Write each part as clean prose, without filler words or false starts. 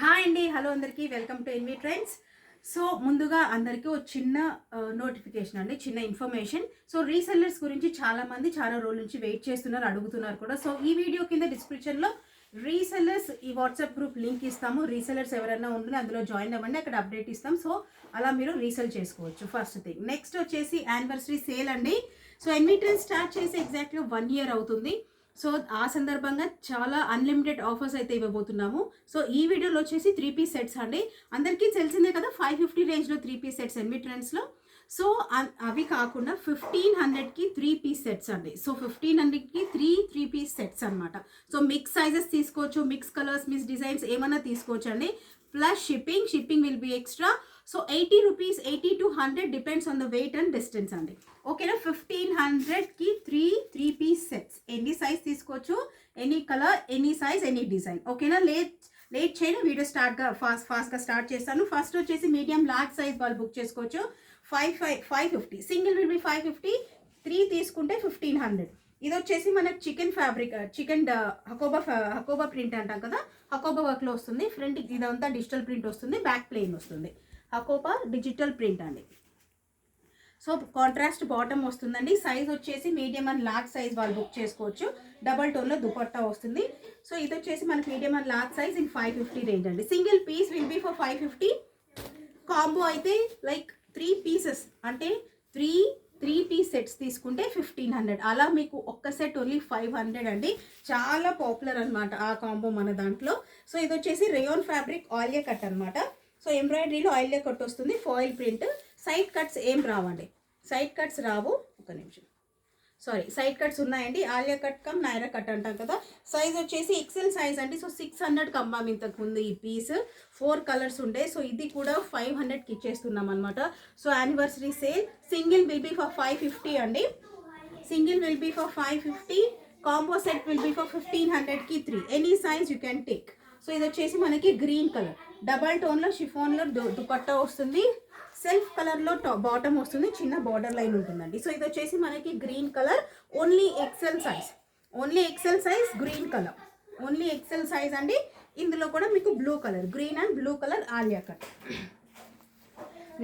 Hi అండి, hello అందరికీ, welcome to NV trends. So ముందుగా అందరికీ ఒక చిన్న నోటిఫికేషన్ అండి, చిన్న ఇన్ఫర్మేషన్. సో రీసెల్లర్స్ గురించి చాలామంది చాలా రోజుల నుంచి వెయిట్ చేస్తున్నారు, అడుగుతున్నారు కూడా. సో ఈ వీడియో కింద డిస్క్రిప్షన్లో రీసెల్లర్స్ ఈ వాట్సాప్ గ్రూప్ లింక్ ఇస్తాము. రీసెల్లర్స్ ఎవరైనా ఉంటే అందులో జాయిన్ అవ్వండి, అక్కడ అప్డేట్ ఇస్తాం. సో అలా మీరు రీసెల్ చేసుకోవచ్చు. First thing. నెక్స్ట్ వచ్చేసి యానివర్సరీ సేల్ అండి. సో ఎన్వి ట్రెండ్స్ స్టార్ట్ చేసి ఎగ్జాక్ట్గా 1 year అవుతుంది. సో ఆ సందర్భంగా చాలా అన్లిమిటెడ్ ఆఫర్స్ అయితే ఇవ్వబోతున్నాము. సో ఈ వీడియోలో వచ్చేసి 3 piece సెట్స్ అండి. అందరికీ తెలిసిందే కదా, 550 రేంజ్లో 3 piece సెట్స్ ఎన్వి ట్రెండ్స్లో. సో అవి కాకుండా 1500కి 3 piece సెట్స్ అండి. సో 1500కి 3 piece సెట్స్ అనమాట. సో మిక్స్ సైజెస్ తీసుకోవచ్చు, మిక్స్ కలర్స్, మిక్స్ డిజైన్స్ ఏమైనా తీసుకోవచ్చు అండి. Plus shipping will be extra. So 80 rupees, 80 to 100 depends on the weight and distance అండి. ఓకేనా. 1500కి 3 piece సెట్స్. ఎనీ సైజ్ తీసుకోవచ్చు, any colour, any size, any design. ఓకేనా. Late చేయను, వీడియో ఫాస్ట్గా స్టార్ట్ చేస్తాను. ఫస్ట్ వచ్చేసి మీడియం లార్జ్ సైజ్ వాళ్ళు బుక్ చేసుకోవచ్చు. 550 సింగిల్ విల్ బి 550, 3 తీసుకుంటే 1500. ఇది వచ్చేసి మనకు చికెన్ ఫ్యాబ్రిక్, చికెన్ హకోబా ప్రింట్ అంటాం కదా, హకోబా వర్క్లో వస్తుంది. ఫ్రంట్ ఇదంతా డిజిటల్ ప్రింట్ వస్తుంది, బ్యాక్ ప్లెయిన్ వస్తుంది. హకోబా డిజిటల్ ప్రింట్ అండి. సో కాంట్రాస్ట్ బాటమ్ వస్తుందండి. సైజ్ వచ్చేసి మీడియం అండ్ లార్జ్ సైజ్ వాళ్ళు బుక్ చేసుకోవచ్చు. డబల్ టోన్లో దుపట్టా వస్తుంది. సో ఇది వచ్చేసి మనకి medium and large size in 550 range అండి. Single piece will be for 550. Combo అయితే లైక్ 3 pieces అంటే 3 piece సెట్స్ తీసుకుంటే 1500. అలా మీకు ఒక్క సెట్ ఓన్లీ 500 అండి. చాలా పాపులర్ అనమాట ఆ కాంబో మన దాంట్లో. సో ఇది వచ్చేసి రేయాన్ ఫ్యాబ్రిక్ ఆలియా కట్ అనమాట. సో ఎంబ్రాయిడరీలో ఆయిల్ కట్ వస్తుంది, ఫాయిల్ ప్రింట్. సైడ్ కట్స్ ఏం రావండి, సైడ్ కట్స్ రావు. ఒక నిమిషం, సారీ, సైడ్ కట్స్ ఉన్నాయండి. Alia cut come Naira cut అంటాం కదా. సైజ్ వచ్చేసి ఎక్సెల్ సైజ్ అండి. సో 600కి అమ్మాము ఇంతకు ముందు ఈ పీస్. 4 కలర్స్ ఉండే. సో ఇది కూడా 500కి ఇచ్చేస్తున్నాం అనమాట. So anniversary sale. Single will be for 550 అండి. Single will be for 550. Combo set will be for 1500కి 3. Any size you can take. So ఇది వచ్చేసి మనకి గ్రీన్ కలర్, డబల్ టోన్లో షిఫాన్లో దుపట్టా వస్తుంది. సెల్ఫ్ కలర్లో బాటమ్ వస్తుంది, చిన్న బార్డర్ లైన్ ఉంటుందండి. సో ఇది వచ్చేసి మనకి green colour, only XL size, only XL size, green colour, only XL size అండి. ఇందులో కూడా మీకు blue colour, green and blue colour Alia cut.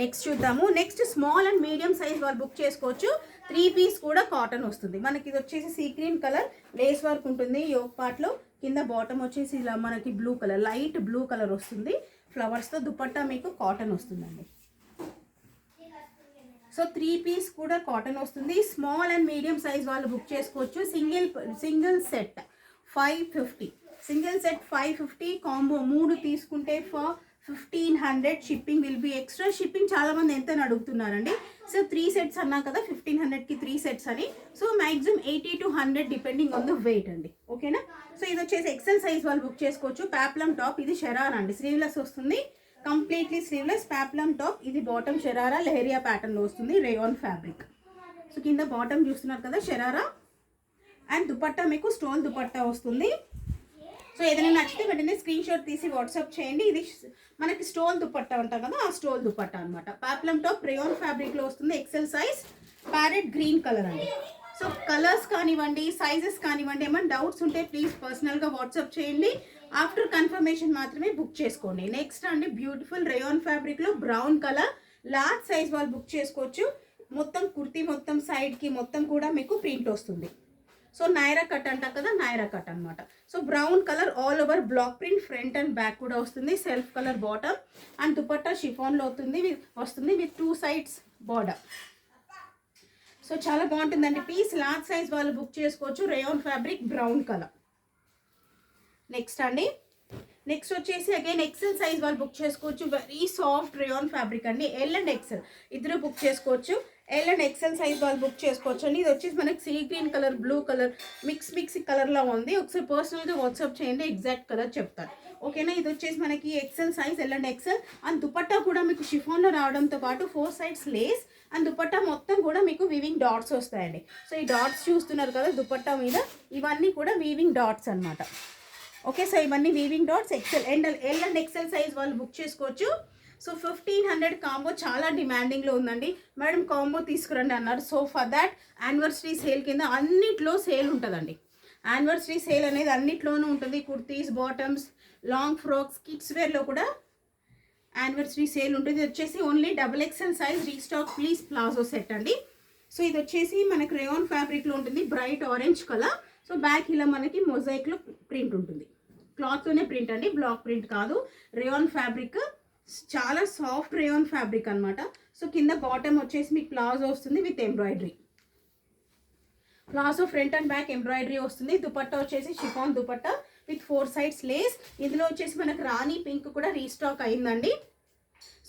Next చూద్దాము. Next small and medium size వాళ్ళు బుక్ చేసుకోవచ్చు. 3 piece కూడా కాటన్ వస్తుంది మనకి. ఇది వచ్చేసి sea green colour, lace work ఉంటుంది యోక్ పార్ట్లో. కింద బాటమ్ వచ్చేసి ఇలా మనకి blue colour, light blue colour వస్తుంది. ఫ్లవర్స్తో దుపట్టా మీకు కాటన్ వస్తుందండి. సో 3 piece కూడా కాటన్ వస్తుంది. స్మాల్ అండ్ మీడియం సైజ్ వాళ్ళు బుక్ చేసుకోవచ్చు. Single set 550, single set 550. Combo 3 తీసుకుంటే for 1500. Shipping will be extra. Shipping చాలామంది ఎంత అని అడుగుతున్నారండి. సో 3 sets అన్నా కదా, 1500కి 3 sets అని. So maximum 80 to 100 depending on the weight అండి. ఓకేనా. సో ఇది వచ్చేసి ఎక్సెల్ సైజ్ వాళ్ళు బుక్ చేసుకోవచ్చు. ప్యాప్లమ్ టాప్, ఇది షరారా అండి, స్లీవ్లెస్ వస్తుంది, కంప్లీట్లీ స్లీవ్లెస్. ప్యాప్లమ్ టాప్, ఇది బాటమ్ షరారా లెహరియా ప్యాటర్న్లో వస్తుంది, రేయాన్ ఫ్యాబ్రిక్. సో కింద బాటమ్ చూస్తున్నారు కదా షరారా, అండ్ దుపట్టా మీకు స్టోన్ దుపట్టా వస్తుంది. సో ఏదైనా నచ్చితే వెంటనే స్క్రీన్ షాట్ తీసి వాట్సాప్ చేయండి. ఇది మనకి స్టోల్ దుపట్టా ఉంటాం కదా, ఆ స్టోల్ దుపట్టా అనమాట. ప్యాప్లమ్ టాప్ రేయాన్ ఫ్యాబ్రిక్లో వస్తుంది, XL size, parrot green colour అండి. సో కలర్స్ కానివ్వండి, సైజెస్ కానివ్వండి, ఏమైనా డౌట్స్ ఉంటే ప్లీజ్ పర్సనల్గా వాట్సాప్ చేయండి. ఆఫ్టర్ కన్ఫర్మేషన్ మాత్రమే బుక్ చేసుకోండి. నెక్స్ట్ అండి, బ్యూటిఫుల్ రేయాన్ ఫ్యాబ్రిక్లో బ్రౌన్ కలర్, లార్జ్ సైజ్ వాళ్ళు బుక్ చేసుకోవచ్చు. మొత్తం కుర్తీ మొత్తం సైడ్కి మొత్తం కూడా మీకు ప్రింట్ వస్తుంది. సో నైరా కట్ అంటాం కదా, నైరా కట్ అనమాట. So brown colour all over block print, front and back కూడా వస్తుంది. Self colour bottom and dupatta షిఫాన్లో వస్తుంది విత్ 2 sides బార్డర్. సో చాలా బాగుంటుందండి పీస్. లార్జ్ సైజ్ వాళ్ళు బుక్ చేసుకోవచ్చు. Rayon fabric brown colour. Next అండి, నెక్స్ట్ వచ్చేసి అగైన్ ఎక్సెల్ సైజ్ వాళ్ళు బుక్ చేసుకోవచ్చు. వెరీ సాఫ్ట్ రేయాన్ ఫ్యాబ్రిక్ అండి. ఎల్ అండ్ ఎక్సెల్ ఇద్దరు బుక్ చేసుకోవచ్చు. ఎల్ అండ్ ఎక్సెల్ సైజ్ వాళ్ళు బుక్ చేసుకోవచ్చు అండి. ఇది వచ్చేసి మనకి see green colour, blue colour mix కలర్లో ఉంది. ఒకసారి పర్సనల్గా వాట్సాప్ చేయండి, ఎగ్జాక్ట్ కలర్ చెప్తాను. ఓకేనా. ఇది వచ్చేసి మనకి XL size, L and XL. And dupatta కూడా మీకు షిఫాన్లో రావడంతో పాటు 4 sides లేస్ అండ్ దుపట్టా మొత్తం కూడా మీకు వీవింగ్ డాట్స్ వస్తాయండి. సో ఈ డాట్స్ చూస్తున్నారు కదా దుపట్టా మీద, ఇవన్నీ కూడా వీవింగ్ డాట్స్ అనమాట. ఓకే. సో ఇవన్నీ weaving dots. L and XL size వాళ్ళు బుక్ చేసుకోవచ్చు. సో 1500 కాంబో చాలా డిమాండింగ్లో ఉందండి. మేడం కాంబో తీసుకురండి అన్నారు. So for that anniversary sale కింద అన్నిట్లో సేల్ ఉంటుందండి. యానివర్సరీ సేల్ అనేది అన్నిట్లోనూ ఉంటుంది. Kurtis, bottoms, long frocks, kids వేర్లో కూడా యానివర్సరీ సేల్ ఉంటుంది. ఇది వచ్చేసి only XXL size restock please palazzo set అండి. సో ఇది వచ్చేసి మనకి రేయాన్ ఫ్యాబ్రిక్లో ఉంటుంది, bright orange colour. So back ఇలా మనకి మొజాయిక్లో ప్రింట్ ఉంటుంది, క్లాత్తోనే ప్రింట్ అండి, బ్లాక్ ప్రింట్ కాదు. రేయాన్ ఫ్యాబ్రిక్ చాలా సాఫ్ట్ రేయాన్ ఫ్యాబ్రిక్ అనమాట. సో కింద బాటమ్ వచ్చేసి మీకు ప్లాజో వస్తుంది with embroidery. Palazzo front and back embroidery వస్తుంది. దుపట్టా వచ్చేసి chiffon dupatta with 4 sides lace. ఇందులో వచ్చేసి మనకు రాణి పింక్ కూడా రీస్టాక్ అయిందండి.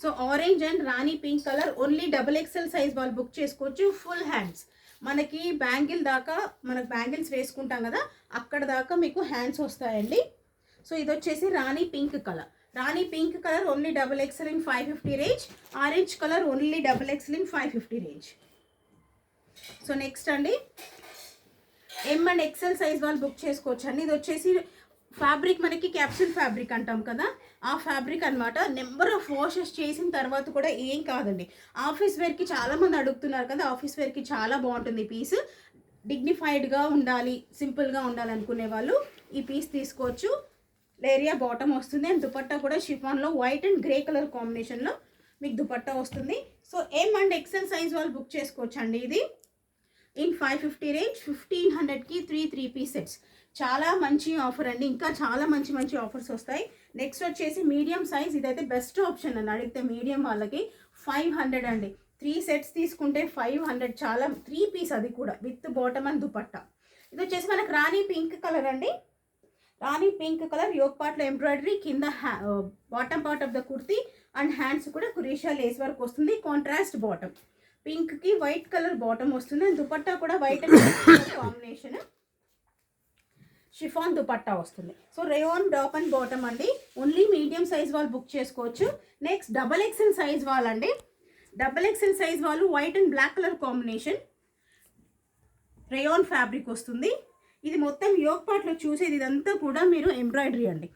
So orange and Rani pink colour only XXL size వాళ్ళు బుక్ చేసుకోవచ్చు. ఫుల్ హ్యాండ్స్ మనకి బ్యాంగిల్ దాకా, మనకు బ్యాంగిల్స్ వేసుకుంటాం కదా అక్కడ దాకా మీకు హ్యాండ్స్ వస్తాయండి. సో ఇది వచ్చేసి rani pink colour. Rani pink colour only XXL in 550 range. Orange colour only XXL in 550 range. So next అండి M and XL సైజ్ వాళ్ళు బుక్ చేసుకోవచ్చు అండి. ఇది వచ్చేసి ఫ్యాబ్రిక్ మనకి క్యాప్సూల్ ఫ్యాబ్రిక్ అంటాం కదా ఆ ఫ్యాబ్రిక్ అనమాట. నెంబర్ ఆఫ్ వాషెస్ చేసిన తర్వాత కూడా ఏం కాదండి. ఆఫీస్ వేర్కి చాలామంది అడుగుతున్నారు కదా, ఆఫీస్ వేర్కి చాలా బాగుంటుంది పీస్. డిగ్నిఫైడ్గా ఉండాలి, సింపుల్గా ఉండాలి అనుకునే వాళ్ళు ఈ పీస్ తీసుకోవచ్చు. లేరియా బాటమ్ వస్తుంది అండ్ దుపట్టా కూడా షిఫాన్లో వైట్ అండ్ గ్రే కలర్ కాంబినేషన్లో మీకు దుపట్టా వస్తుంది. So M and XL size వాళ్ళు బుక్ చేసుకోవచ్చు అండి. ఇది ఇన్ 550 రేంజ్. 1500కి 3 పీస్ సెట్స్. చాలా మంచి ఆఫర్ అండి, ఇంకా చాలా మంచి ఆఫర్స్ వస్తాయి. నెక్స్ట్ వచ్చేసి మీడియం సైజ్. ఇదైతే బెస్ట్ ఆప్షన్ అని అడిగితే మీడియం వాళ్ళకి 500 అండి. 3 సెట్స్ తీసుకుంటే 500, చాలా 3 పీస్, అది కూడా విత్ బాటమ్ అండ్ దుపట్టా. ఇది వచ్చేసి మనకు రాణి పింక్ కలర్ అండి. రాణి పింక్ కలర్ యోక్ పార్ట్లో ఎంబ్రాయిడరీ, కింద bottom part of the kurti and hands కూడా కురేషియా లేస్ వర్క్ వస్తుంది. కాంట్రాస్ట్ బాటమ్, పింక్కి వైట్ కలర్ బాటమ్ వస్తుంది అండ్ దుపట్టా కూడా white and combination chiffon dupatta వస్తుంది. So rayon top and bottom అండి. ఓన్లీ మీడియం సైజ్ వాళ్ళు బుక్ చేసుకోవచ్చు. నెక్స్ట్ XXL సైజ్ వాళ్ళండి. XXL సైజ్ వాళ్ళు white and black colour combination rayon fabric వస్తుంది. ఇది మొత్తం యోక్ పార్ట్లో చూసేది ఇదంతా కూడా మీరు ఎంబ్రాయిడరీ అండి.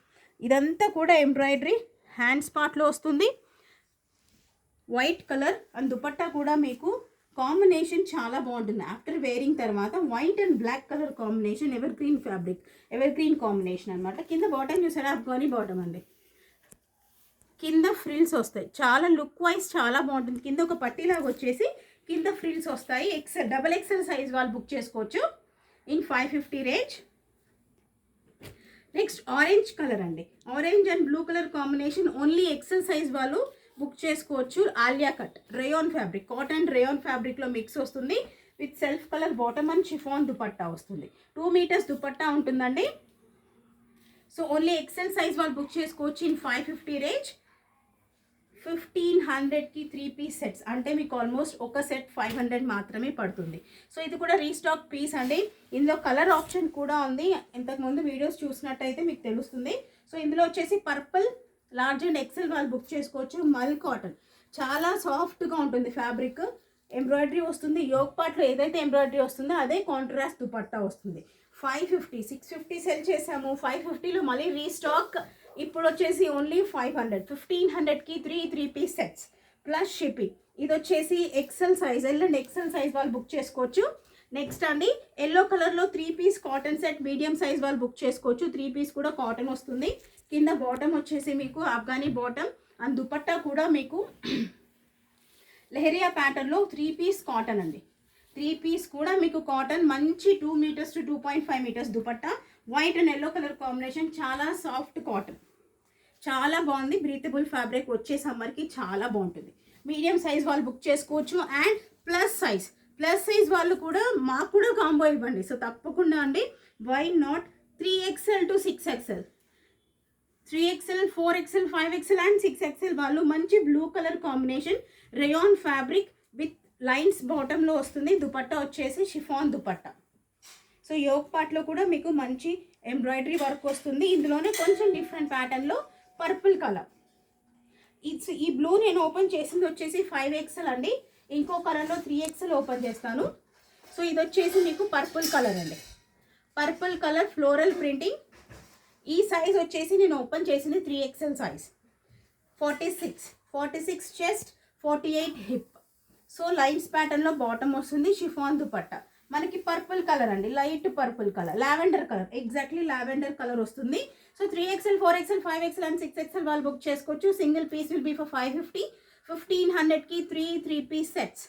ఇదంతా కూడా ఎంబ్రాయిడరీ హ్యాండ్స్ పార్ట్లో వస్తుంది. వైట్ కలర్ అండ్ దుపట్టా కూడా మీకు కాంబినేషన్ చాలా బాగుంటుంది. ఆఫ్టర్ వేరింగ్ తర్వాత white and black colour combination, evergreen fabric, evergreen combination అనమాట. కింద బాటమ్ చూసారా, అఫ్ఘానీ బాటమ్ అండి. కింద ఫ్రిల్స్ వస్తాయి, చాలా లుక్ వైజ్ చాలా బాగుంటుంది. కింద ఒక పట్టీలాగా వచ్చేసి కింద ఫ్రిల్స్ వస్తాయి. XXL సైజ్ వాళ్ళు బుక్ చేసుకోవచ్చు in 550 range. Next orange colour అండి. Orange and blue colour combination only XL size వాళ్ళు బుక్ చేసుకోవచ్చు. Alia cut rayon fabric, cotton rayon ఫ్యాబ్రిక్లో మిక్స్ వస్తుంది with self colour bottom and chiffon dupatta వస్తుంది. 2 మీటర్స్ దుపట్టా ఉంటుందండి. సో ఓన్లీ XL సైజ్ వాళ్ళు book చేసుకోవచ్చు in 550 range. 1500కి 3 పీస్ సెట్స్ అంటే మీకు ఆల్మోస్ట్ ఒక సెట్ 500 మాత్రమే పడుతుంది. సో ఇది కూడా రీస్టాక్ పీస్ అండి. ఇందులో కలర్ ఆప్షన్ కూడా ఉంది, ఇంతకుముందు వీడియోస్ చూసినట్టయితే మీకు తెలుస్తుంది. సో ఇందులో వచ్చేసి పర్పుల్, లార్జ్ అండ్ XL వాళ్ళు బుక్ చేసుకోవచ్చు. మల్ కాటన్ చాలా సాఫ్ట్గా ఉంటుంది ఫ్యాబ్రిక్. ఎంబ్రాయిడరీ వస్తుంది, యోక్ పార్ట్లో ఏదైతే ఎంబ్రాయిడరీ వస్తుందో అదే కాంట్రాస్ట్ దుపట్టా వస్తుంది. 550, 650 సెల్ చేసాము. 550లో మళ్ళీ రీస్టాక్. ఇప్పుడు వచ్చేసి ఓన్లీ 500. 1500కి 3 పీస్ సెట్స్ ప్లస్ షిప్పింగ్. ఇది వచ్చేసి XL size, L and XL size వాళ్ళు బుక్ చేసుకోవచ్చు. నెక్స్ట్ అండి ఎల్లో కలర్లో 3 piece cotton set medium size వాళ్ళు బుక్ చేసుకోవచ్చు. 3 పీస్ కూడా కాటన్ వస్తుంది. కింద బాటమ్ వచ్చేసి మీకు ఆఫ్ఘానీ బాటమ్ అండ్ దుపట్టా కూడా మీకు లెహరియా ప్యాటర్న్లో 3 పీస్ కాటన్ అండి. 3 పీస్ కూడా మీకు కాటన్, మంచి 2 metres to 2.5 metres dupatta, white and yellow colour combination, చాలా సాఫ్ట్ కాటన్, చాలా బాగుంది. బ్రీతబుల్ ఫ్యాబ్రిక్, వచ్చే సమ్మర్కి చాలా బాగుంటుంది. మీడియం సైజ్ వాళ్ళు బుక్ చేసుకోవచ్చు. అండ్ ప్లస్ సైజ్ వాళ్ళు కూడా మాకు కూడా కాంబో ఇవ్వండి. సో తప్పకుండా అండి, why not 3XL to 6XL, 3XL, 4XL, 5XL and 6XL వాళ్ళు మంచి blue colour combination rayon fabric with lines బాటంలో వస్తుంది. దుపట్టా వచ్చేసి షిఫాన్ దుపట్టా. సో యోక్ పార్ట్లో కూడా మీకు మంచి ఎంబ్రాయిడరీ వర్క్ వస్తుంది. ఇందులోనే కొంచెం డిఫరెంట్ ప్యాటర్న్లో పర్పుల్ కలర్. ఈ బ్లూ నేను ఓపెన్ చేసింది వచ్చేసి 5XL అండి. ఇంకో కలర్లో 3XL ఓపెన్ చేస్తాను. సో ఇది వచ్చేసి మీకు పర్పుల్ కలర్ అండి. Purple colour floral printing. ఈ సైజ్ వచ్చేసి నేను ఓపెన్ చేసింది 3XL size. 46 chest, 48 hip. So lines ప్యాటర్న్లో బాటమ్ వస్తుంది, షిఫాన్ దుపట్టా. మనకి పర్పుల్ కలర్ అండి, light purple colour, lavender colour, exactly lavender colour వస్తుంది. So 3XL 4XL 5XL and 6XL వాళ్ళు బుక్ చేసుకోవచ్చు. Single piece will be for 550. 1500కి 3 piece sets.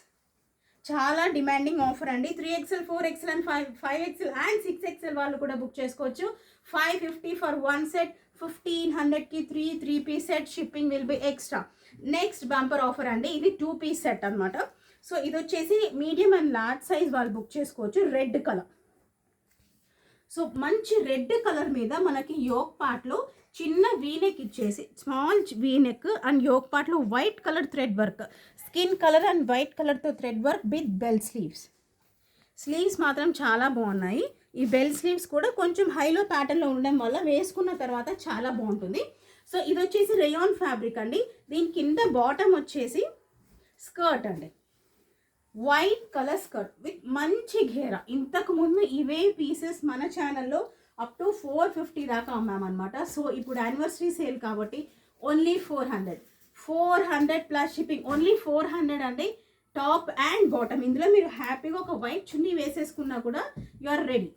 చాలా demanding offer అండి. 3XL 4XL and 5XL and 6XL వాళ్ళు కూడా book చేసుకోవచ్చు. 550 for 1 set. 1500కి 3 piece set. Shipping will be extra. Next bumper offer అండి, ఇది 2 పీస్ సెట్ అనమాట. సో ఇది వచ్చేసి మీడియం అండ్ లార్జ్ సైజ్ వాళ్ళు బుక్ చేసుకోవచ్చు. Red colour. సో మంచి రెడ్ కలర్ మీద మనకి యోక్ పార్ట్లో చిన్న వీనెక్ ఇచ్చేసి, స్మాల్ వీనెక్ అండ్ యోక్ పార్ట్లో white colour thread work, skin colour and white కలర్తో thread work with bell sleeves. Sleeves మాత్రం చాలా బాగున్నాయి. ఈ బెల్ స్లీవ్స్ కూడా కొంచెం హైలో ప్యాటర్న్లో ఉండడం వల్ల వేసుకున్న తర్వాత చాలా బాగుంటుంది. సో ఇది వచ్చేసి రేయాన్ ఫ్యాబ్రిక్ అండి. దీని కింద బాటమ్ వచ్చేసి స్కర్ట్ అండి, వైట్ కలర్ స్కర్ట్ విత్ మంచి ఘేరా. ఇంతకు ముందు ఇవే పీసెస్ మన ఛానల్లో అప్ టు 450 దాకా అమ్మామన్నమాట. సో ఇప్పుడు యానివర్సరీ సేల్ కాబట్టి ఓన్లీ 400 ప్లస్ షిప్పింగ్. ఓన్లీ 400 అండి, టాప్ అండ్ బాటమ్. ఇందులో మీరు హ్యాపీగా ఒక వైట్ చున్నీ వేసేసుకున్నా కూడా యు ఆర్ రెడీ.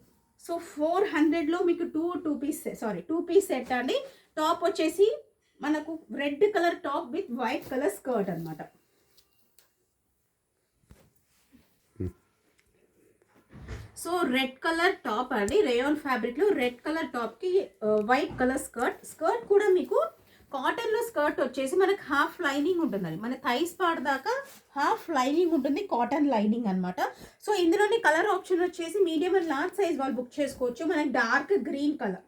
సో 400లో మీకు టూ పీస్ సెట్ అండి. టాప్ వచ్చేసి మనకు red colour top with white colour skirt అనమాట. సో రెడ్ కలర్ టాప్ అండి, రేయాన్ ఫ్యాబ్రిక్లో రెడ్ కలర్ టాప్కి వైట్ కలర్ స్కర్ట్ కూడా మీకు కాటన్లో స్కర్ట్ వచ్చేసి మనకు హాఫ్ లైనింగ్ ఉంటుందండి. మన థైస్ పార్ట్ దాకా హాఫ్ లైనింగ్ ఉంటుంది, కాటన్ లైనింగ్ అనమాట. సో ఇందులోని కలర్ ఆప్షన్ వచ్చేసి మీడియం అండ్ లార్జ్ సైజ్ వాళ్ళు బుక్ చేసుకోవచ్చు. మనకి డార్క్ గ్రీన్ కలర్,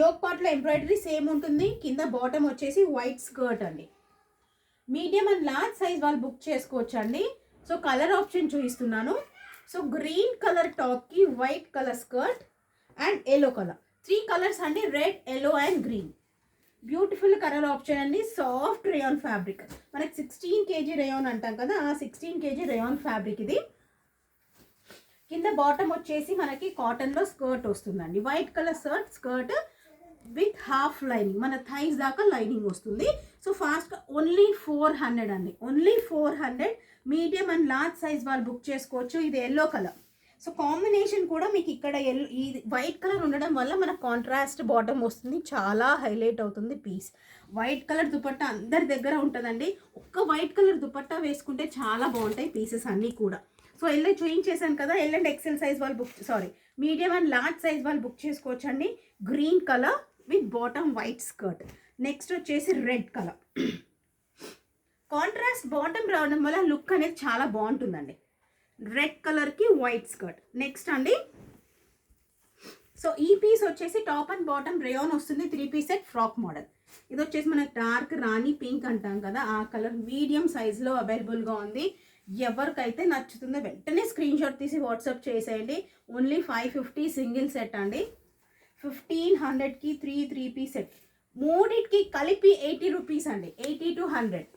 యోక్ పార్ట్లో ఎంబ్రాయిడరీ సేమ్ ఉంటుంది, కింద బాటమ్ వచ్చేసి వైట్ స్కర్ట్ అండి. మీడియం అండ్ లార్జ్ సైజ్ వాళ్ళు బుక్ చేసుకోవచ్చు అండి. సో కలర్ ఆప్షన్ చూపిస్తున్నాను. సో గ్రీన్ కలర్ టాప్కి white colour skirt and yellow colour, 3 colours అండి, red, yellow and green. Beautiful colour option అండి. సాఫ్ట్ రేయాన్ ఫ్యాబ్రిక్, మనకి 16 kg రేయాన్ అంటాం కదా, ఆ 16 kg రేయాన్ ఫ్యాబ్రిక్ ఇది. కింద బాటమ్ వచ్చేసి మనకి కాటన్లో స్కర్ట్ వస్తుందండి, white colour skirt with half lining, మన థైస్ దాకా లైనింగ్ వస్తుంది. సో ఫాస్ట్గా ఓన్లీ 400 అండి, only 400. Medium and large size వాళ్ళు బుక్ చేసుకోవచ్చు. ఇది ఎల్లో కలర్. సో కాంబినేషన్ కూడా మీకు ఇక్కడ ఈ వైట్ కలర్ ఉండడం వల్ల మనకు కాంట్రాస్ట్ బాటమ్ వస్తుంది, చాలా హైలైట్ అవుతుంది పీస్. వైట్ కలర్ దుపట్టా అందరి దగ్గర ఉంటుందండి. ఒక్క వైట్ కలర్ దుపట్టా వేసుకుంటే చాలా బాగుంటాయి పీసెస్ అన్నీ కూడా. సో ఎల్లో చూయించేసాను కదా, ఎల్ అండ్ ఎక్సెల్ సైజ్ వాళ్ళు మీడియం అండ్ లార్జ్ సైజ్ వాళ్ళు బుక్ చేసుకోవచ్చు అండి. Green colour with bottom white skirt. Next వచ్చేసి రెడ్ కలర్. కాంట్రాస్ట్ బాటమ్ రావడం వల్ల లుక్ అనేది చాలా బాగుంటుందండి. రెడ్ కలర్కి వైట్ స్కర్ట్. నెక్స్ట్ అండి, సో ఈ పీస్ వచ్చేసి టాప్ అండ్ బాటమ్ రేయాన్ వస్తుంది, 3 పీస్ సెట్ ఫ్రాక్ మోడల్. ఇది వచ్చేసి మనకి డార్క్ రాణి పింక్ అంటాం కదా, ఆ కలర్ మీడియం సైజ్లో అవైలబుల్గా ఉంది. ఎవరికైతే నచ్చుతుందో వెంటనే స్క్రీన్ షాట్ తీసి వాట్సాప్ చేసేయండి. ఓన్లీ 550 సింగిల్ సెట్ అండి. 1500కి 3 పీస్ సెట్. మూడింటికి కలిపి 80 రూపీస్ అండి, 80 to 100.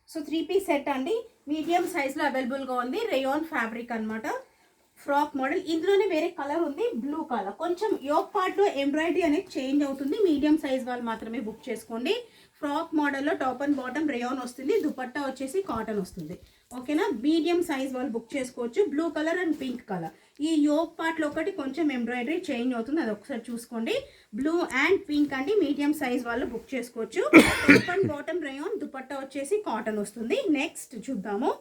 సో 3 పీస్ సెట్ అండి, మీడియం సైజ్లో అవైలబుల్గా ఉంది. రేయాన్ ఫ్యాబ్రిక్ అనమాట, ఫ్రాక్ మోడల్. ఇందులోనే వేరే కలర్ ఉంది, బ్లూ కలర్. కొంచెం యోక్ పార్ట్లో ఎంబ్రాయిడరీ అనేది చేంజ్ అవుతుంది. మీడియం సైజ్ వాళ్ళు మాత్రమే బుక్ చేసుకోండి. ఫ్రాక్ మోడల్లో టాప్ అండ్ బాటమ్ రేయాన్ వస్తుంది, దుపట్టా వచ్చేసి కాటన్ వస్తుంది. ఓకేనా, మీడియం సైజ్ వాళ్ళు బుక్ చేసుకోవచ్చు. Blue colour and pink colour. ఈ యోక్ పార్ట్లో ఒకటి కొంచెం ఎంబ్రాయిడరీ చేంజ్ అవుతుంది, అది ఒకసారి చూసుకోండి. బ్లూ అండ్ పింక్ అండి, మీడియం సైజ్ వాళ్ళు బుక్ చేసుకోవచ్చు. Top and bottom rayon, dupatta వచ్చేసి కాటన్ వస్తుంది. నెక్స్ట్ చూద్దాము.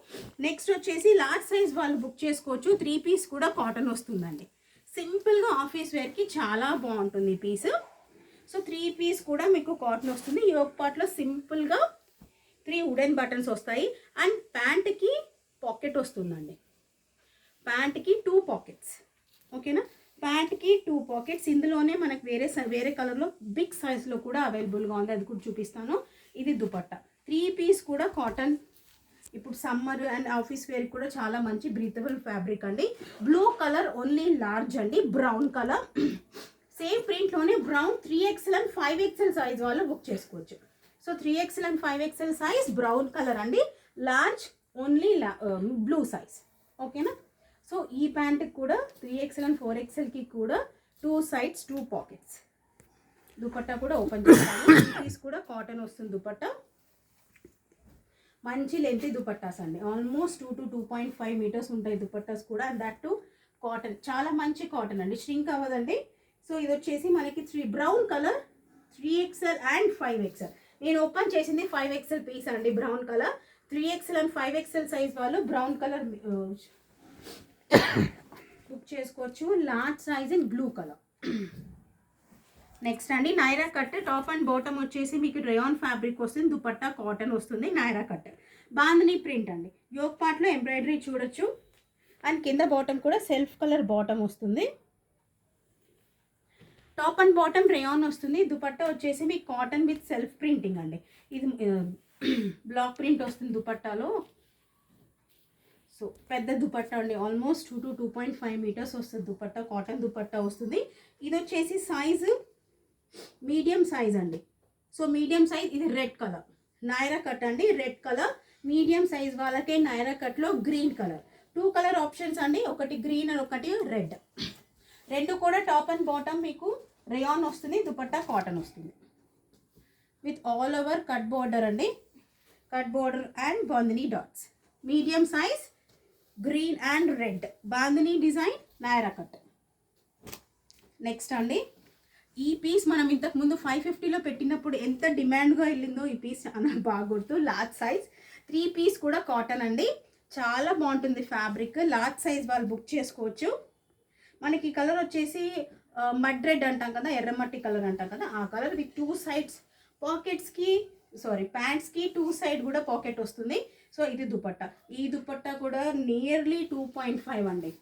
నెక్స్ట్ వచ్చేసి లార్జ్ సైజ్ వాళ్ళు బుక్ చేసుకోవచ్చు. 3 పీస్ కూడా కాటన్ వస్తుందండి. సింపుల్గా ఆఫీస్ వేర్కి చాలా బాగుంటుంది ఈ పీస్. సో 3 పీస్ కూడా మీకు కాటన్ వస్తుంది. యోక్ పార్ట్లో సింపుల్గా 3 వుడెన్ బటన్స్ వస్తాయి అండ్ ప్యాంట్కి పాకెట్ వస్తుందండి. ప్యాంట్కి 2 పాకెట్స్. ఓకేనా, ప్యాంట్కి 2 పాకెట్స్. ఇందులోనే మనకు వేరే కలర్లో బిగ్ సైజ్లో కూడా అవైలబుల్గా ఉంది, అది కూడా చూపిస్తాను. ఇది దుపట్టా. 3 పీస్ కూడా కాటన్. ఇప్పుడు సమ్మర్ అండ్ ఆఫీస్ వేర్ కూడా చాలా మంచి బ్రీతబుల్ ఫ్యాబ్రిక్ అండి. బ్లూ కలర్ ఓన్లీ లార్జ్ అండి, బ్రౌన్ కలర్ సేమ్ ప్రింట్లోనే brown 3XL and 5XL size వాళ్ళు బుక్ చేసుకోవచ్చు. So 3XL and 5XL size brown colour అండి. Large only blue size. ఓకేనా, సో ఈ ప్యాంట్కి కూడా 3XL అండ్ 4XLకి కూడా 2 sides 2 పాకెట్స్. దుపట్టా కూడా ఓపెన్ చేస్తాను. పీస్ కూడా కాటన్ వస్తుంది దుపట్టా. మంచి లెంతీ దుపట్టాస్ అండి, ఆల్మోస్ట్ 2 to 2.5 మీటర్స్ ఉంటాయి దుపట్టాస్ కూడా. అండ్ దట్ టు కాటన్, చాలా మంచి కాటన్ అండి, ష్రింక్ అవ్వదండి. సో ఇది వచ్చేసి మనకి brown colour 3XL and 5XL. నేను ఓపెన్ చేసింది 5XL పీస్ అండి, brown colour. 3XL and 5XL size వాళ్ళు బ్రౌన్ కలర్ బుక్ చేసుకోవచ్చు. Large size in blue colour. Next అండి Naira cut, top and bottom వచ్చేసి మీకు రేయాన్ ఫ్యాబ్రిక్ వస్తుంది, దుపట్టా కాటన్ వస్తుంది. నైరా కట్ బాందని ప్రింట్ అండి, యోక్ పార్ట్లో ఎంబ్రాయిడరీ చూడొచ్చు. అండ్ కింద బాటమ్ కూడా సెల్ఫ్ కలర్ బాటమ్ వస్తుంది. టాప్ అండ్ బాటమ్ రేయాన్ వస్తుంది. దుపట్టా వచ్చేసి మీకు కాటన్ విత్ సెల్ఫ్ ప్రింటింగ్ అండి. ఇది బ్లాక్ ప్రింట్ వస్తుంది దుపట్టాలో. సో పెద్ద దుపట్టా అండి, ఆల్మోస్ట్ 2 to 2.5 మీటర్స్ వస్తుంది దుపట్టా, కాటన్ దుపట్టా వస్తుంది. ఇది వచ్చేసి సైజు మీడియం సైజ్ అండి. సో మీడియం సైజ్, ఇది రెడ్ కలర్ నైరా కట్ అండి, రెడ్ కలర్. మీడియం సైజ్ వాళ్ళకే నైరా కట్లో గ్రీన్ కలర్, 2 కలర్ ఆప్షన్స్ అండి, ఒకటి గ్రీన్ అండ్ ఒకటి రెడ్. రెండు కూడా టాప్ అండ్ బాటమ్ మీకు రేయాన్ వస్తుంది, దుపట్టా కాటన్ వస్తుంది with all over cut border అండి, cut border and bandhani dots. Medium size green and red bandhani design Naira cut. Next అండి ఈ పీస్ మనం ఇంతకుముందు 550లో పెట్టినప్పుడు ఎంత డిమాండ్గా వెళ్ళిందో ఈ పీస్ నాకు బాగా గుర్తు. లార్జ్ సైజ్ 3 పీస్ కూడా కాటన్ అండి, చాలా బాగుంటుంది ఫ్యాబ్రిక్. లార్జ్ సైజ్ వాళ్ళు బుక్ చేసుకోవచ్చు. మనకి కలర్ వచ్చేసి మడ్ రెడ్ అంటాం కదా, ఎర్రమట్టి కలర్ అంటాం కదా, ఆ కలర్ విత్ 2 సైడ్స్ పాకెట్స్కి, ప్యాంట్స్కి 2 సైడ్ కూడా పాకెట్ వస్తుంది. సో ఇది దుపట్టా, ఈ దుపట్టా కూడా నియర్లీ 2.5 అండి.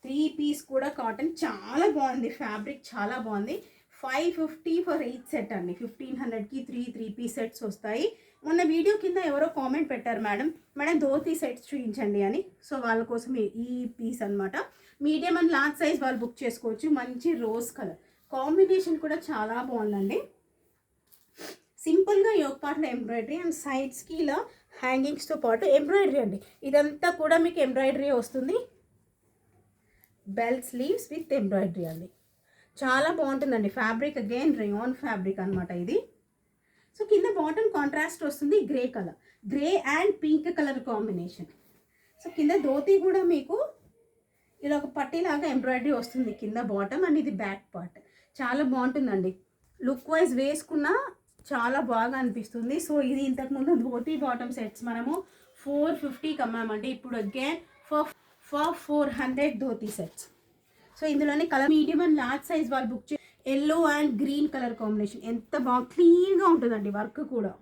3 పీస్ కూడా కాటన్, చాలా బాగుంది ఫ్యాబ్రిక్, చాలా బాగుంది. 550 ఫర్ ఈచ్ సెట్ అండి, 1500కి 3 పీస్ సెట్స్ వస్తాయి. మొన్న వీడియో కింద ఎవరో కామెంట్ పెట్టారు, మేడం ధోతీ సెట్స్ చూపించండి అని. సో వాళ్ళ కోసం ఈ పీస్ అనమాట. మీడియం అండ్ లార్జ్ సైజ్ వాళ్ళు బుక్ చేసుకోవచ్చు. మంచి రోజ్ కలర్ కాంబినేషన్ కూడా చాలా బాగుందండి. సింపుల్గా యోక్ పార్ట్లో ఎంబ్రాయిడరీ అండ్ సైడ్స్కి ఇలా హ్యాంగింగ్స్తో పాటు ఎంబ్రాయిడరీ అండి. ఇదంతా కూడా మీకు ఎంబ్రాయిడరీ వస్తుంది. బెల్ స్లీవ్స్ విత్ ఎంబ్రాయిడరీ అండి, చాలా బాగుంటుందండి ఫ్యాబ్రిక్. అగైన్ రేయాన్ ఫ్యాబ్రిక్ అనమాట ఇది. సో కింద బాటమ్ కాంట్రాస్ట్ వస్తుంది, grey colour, grey and pink colour combination. So కింద ధోతి కూడా మీకు ఇలా ఒక పట్టీలాగా ఎంబ్రాయిడరీ వస్తుంది కింద బాటమ్, అండ్ ఇది బ్యాక్ పార్ట్. చాలా బాగుంటుందండి, లుక్ వైజ్ వేసుకున్నా చాలా బాగా అనిపిస్తుంది. సో ఇది ఇంతకుముందు ధోతి బాటమ్ సెట్స్ మనము 450కి అమ్మామండి, ఇప్పుడు again for 400 dhoti sets. So ఇందులోనే colour medium and large size వాళ్ళు బుక్ చే yellow and green colour combination, ఎంత బాగా క్లీన్గా ఉంటుందండి వర్క్ కూడా.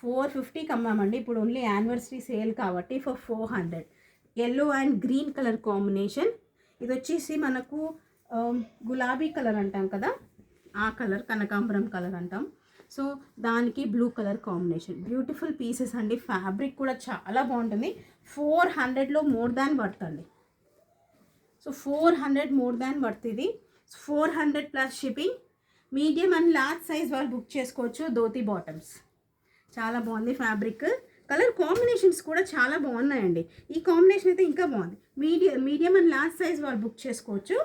450కి అమ్మామండి, ఇప్పుడు ఓన్లీ యానివర్సరీ సేల్ కాబట్టి for 400. Yellow and green colour combination. ఇది వచ్చేసి మనకు గులాబీ కలర్ అంటాం కదా, ఆ కలర్ కనకాంబరం కలర్ అంటాం. సో దానికి blue colour combination, beautiful pieces అండి. ఫ్యాబ్రిక్ కూడా చాలా బాగుంటుంది. 400లో మోర్ దాన్ వర్త్ అండి. సో 400 మోర్ దాన్ వర్త్ ఇది. 400 plus shipping. Medium and large size వాళ్ళు బుక్ చేసుకోవచ్చు. ధోతి బాటమ్స్ చాలా బాగుంది ఫ్యాబ్రిక్. కలర్ కాంబినేషన్స్ కూడా చాలా బాగున్నాయండి. ఈ కాంబినేషన్ అయితే ఇంకా బాగుంది. మీడియం అండ్ లార్జ్ సైజ్ వాళ్ళు బుక్ చేసుకోవచ్చు.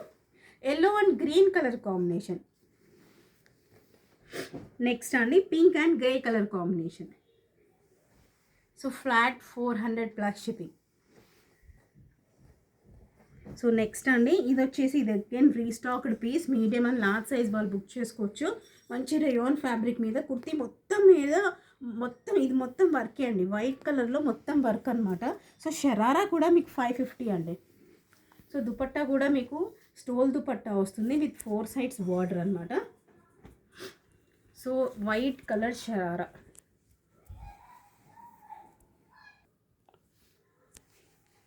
Yellow and green colour combination. Next అండి pink and grey colour combination. So flat 400 plus shipping. So next అండి ఇది వచ్చేసి ఇది again restocked piece. Medium and large size వాళ్ళు బుక్ చేసుకోవచ్చు. మంచి రేయాన్ ఫ్యాబ్రిక్ మీద కుర్తీ మొత్తం మీద ఇది మొత్తం వర్కే అండి, వైట్ కలర్లో మొత్తం వర్క్ అనమాట. సో షరారా కూడా మీకు 550 అండి. సో దుపట్టా కూడా మీకు స్టోల్ దుపట్టా వస్తుంది విత్ 4 సైడ్స్ బార్డర్ అనమాట. So white colour sharara.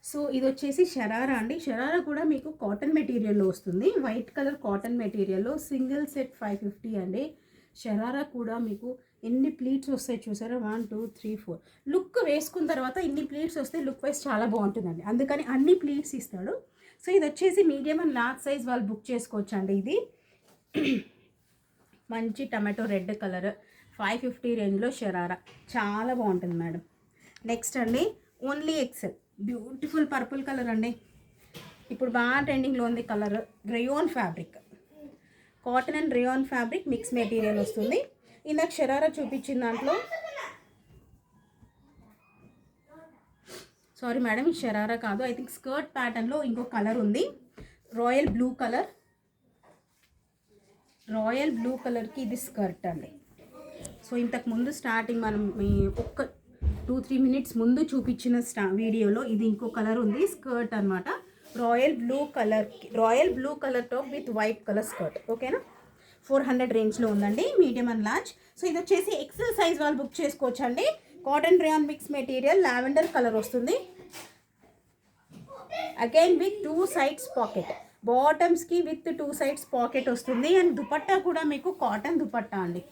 So ఇది వచ్చేసి షరారా అండి. షరారా కూడా మీకు కాటన్ మెటీరియల్లో వస్తుంది, వైట్ కలర్ కాటన్ మెటీరియల్లో. సింగిల్ సెట్ 550 అండి. షరారా కూడా మీకు ఎన్ని ప్లీట్స్ వస్తాయి చూసారా, 1 2 3 4. లుక్ వేసుకున్న తర్వాత ఇన్ని ప్లీట్స్ వస్తే లుక్ వైజ్ చాలా బాగుంటుందండి, అందుకని అన్ని ప్లీట్స్ ఇస్తాడు. సో ఇది వచ్చేసి మీడియం అండ్ లార్జ్ సైజ్ వాళ్ళు బుక్ చేసుకోవచ్చు అండి. ఇది మంచి టమాటో రెడ్ కలర్ 550 రేంజ్లో షరారా చాలా బాగుంటుంది మేడం. నెక్స్ట్ అండి only XL, beautiful purple colour అండి, ఇప్పుడు బాగా ట్రెండింగ్లో ఉంది colour. Rayon fabric, cotton and rayon fabric mix material వస్తుంది. ఇందాక షరారా చూపించిన దాంట్లో సారీ మేడం, ఈ షరారా కాదు, ఐ థింక్ స్కర్ట్ ప్యాటర్న్లో ఇంకో కలర్ ఉంది, royal blue colour. Royal blue కలర్కి ఇది స్కర్ట్ అండి. సో ఇంతకు ముందు స్టార్టింగ్ మనం ఒక్క 2-3 మినిట్స్ ముందు చూపించిన వీడియోలో ఇది ఇంకో కలర్ ఉంది, స్కర్ట్ అనమాట. Royal blue colour top with white colour skirt. ఓకేనా, 400 రేంజ్లో ఉందండి, మీడియం అండ్ లార్జ్. సో ఇది వచ్చేసి ఎక్సెల్ సైజ్ వాళ్ళు బుక్ చేసుకోవచ్చు అండి. Cotton rayon mix material, lavender colour వస్తుంది. అగైన్ విత్ 2 సైడ్స్ పాకెట్, బాటమ్స్కి విత్ 2 సైడ్స్ పాకెట్ వస్తుంది. అండ్ దుపట్టా కూడా మీకు కాటన్ దుపట్టా అండి,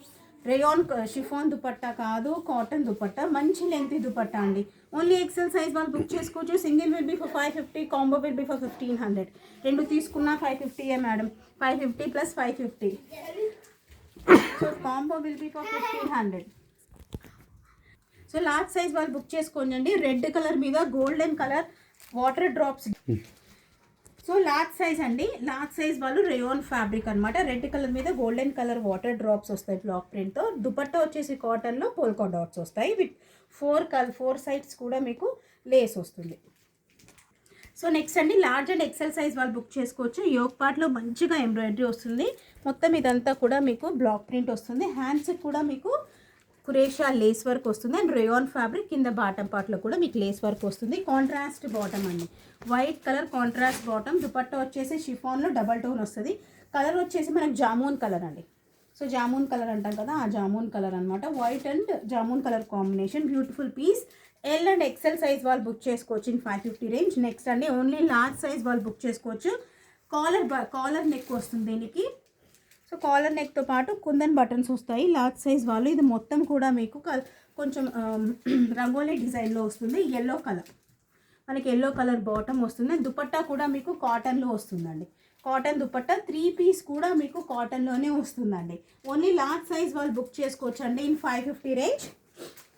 రేయాన్ షిఫాన్ దుపట్టా కాదు, కాటన్ దుపట్టా, మంచి లెంత్ దుపట్టా అండి. ఓన్లీ ఎక్సెల్ సైజ్ వాళ్ళు బుక్ చేసుకోవచ్చు. Single will be for 550, combo will be for 1500. రెండు తీసుకున్నా 550 madam, 550 + 550. So combo will be for 1500. So large size వాళ్ళు బుక్ చేసుకోండి. రెడ్ కలర్ మీద golden colour water drops. So large size అండి, large size వాళ్ళు rayon fabric అనమాట. Red colour మీద golden colour water drops వస్తాయి బ్లాక్ ప్రింట్తో. దుపట్టా వచ్చేసి కాటన్లో పోల్కా డాట్స్ వస్తాయి విత్ 4 సైడ్స్ కూడా మీకు లేస్ వస్తుంది. సో నెక్స్ట్ అండి, లార్జ్ అండ్ ఎక్సెల్ సైజ్ వాళ్ళు బుక్ చేసుకోవచ్చు. యోక్ పార్ట్లో మంచిగా ఎంబ్రాయిడరీ వస్తుంది. మొత్తం ఇదంతా కూడా మీకు బ్లాక్ ప్రింట్ వస్తుంది. హ్యాండ్స్కి కూడా మీకు కురేషా లేస్ వర్క్ వస్తుంది. అండ్ రేయాన్ ఫ్యాబ్రిక్ కింద బాటమ్ పార్ట్లో కూడా మీకు లేస్ వర్క్ వస్తుంది. కాంట్రాస్ట్ బాటమ్ అండి, white colour contrast bottom. Dupatta వచ్చేసి షిఫాన్లో డబల్ టోన్ వస్తుంది. కలర్ వచ్చేసి మనకు జామూన్ కలర్ అండి. సో జామూన్ కలర్ అంటాం కదా, ఆ జామూన్ కలర్ అనమాట. White and jamun colour combination, beautiful piece. L and XL size వాళ్ళు బుక్ చేసుకోవచ్చు ఇన్ 550 రేంజ్. నెక్స్ట్ అండి, ఓన్లీ లార్జ్ సైజ్ వాళ్ళు బుక్ చేసుకోవచ్చు. కాలర్ నెక్ వస్తుంది దీనికి. సో కాలర్ నెక్తో పాటు కుందన్ బటన్స్ వస్తాయి. లార్జ్ సైజ్ వాళ్ళు ఇది మొత్తం కూడా మీకు కొంచెం రంగోలీ డిజైన్లో వస్తుంది. ఎల్లో కలర్, మనకి ఎల్లో కలర్ బాటమ్ వస్తుంది. దుపట్టా కూడా మీకు కాటన్లో వస్తుందండి. కాటన్ దుపట్టా 3 పీస్ కూడా మీకు కాటన్లోనే వస్తుందండి. ఓన్లీ లార్జ్ సైజ్ వాళ్ళు బుక్ చేసుకోవచ్చు అండి ఇన్ 550 రేంజ్.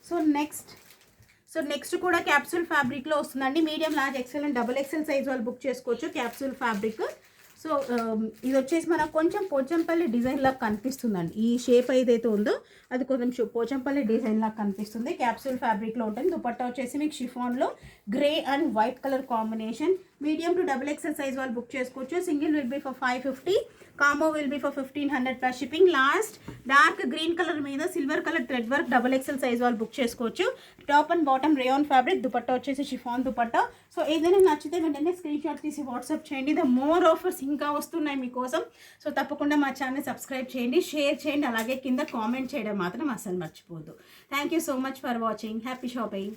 సో నెక్స్ట్ కూడా క్యాప్సూల్ ఫ్యాబ్రిక్లో వస్తుందండి. Medium, large, XL and double XL size వాళ్ళు బుక్ చేసుకోవచ్చు క్యాప్సూల్ ఫ్యాబ్రిక్. సో ఇది వచ్చేసి మనకు కొంచెం పోచంపల్లి డిజైన్ లాగా కనిపిస్తుందండి. ఈ షేప్ ఏదైతే ఉందో అది కొంచెం పోచంపల్లి డిజైన్ లాగా కనిపిస్తుంది. క్యాప్సూల్ ఫ్యాబ్రిక్లో ఉంటుంది. దుపట్టా వచ్చేసి మీకు షిఫాన్లో grey and white colour combination. Medium to double XL size వాళ్ళు బుక్ చేసుకోవచ్చు. Single will be for 550, combo will be for 1500 plus shipping. Last dark green colour మీద silver colour thread work, double XL size వాళ్ళు book చేసుకోవచ్చు. Top and bottom rayon fabric, dupatta వచ్చేసి chiffon dupatta. So ఏదైనా నచ్చితే వెంటనే screenshot తీసి WhatsApp చేయండి. The more offers ఇంకా వస్తున్నాయి మీకోసం. సో తప్పకుండా మా ఛానల్ సబ్స్క్రైబ్ చేయండి, షేర్ చేయండి, అలాగే కింద కామెంట్ చేయడం మాత్రం అసలు మర్చిపోద్దు. Thank you so much for watching. Happy shopping.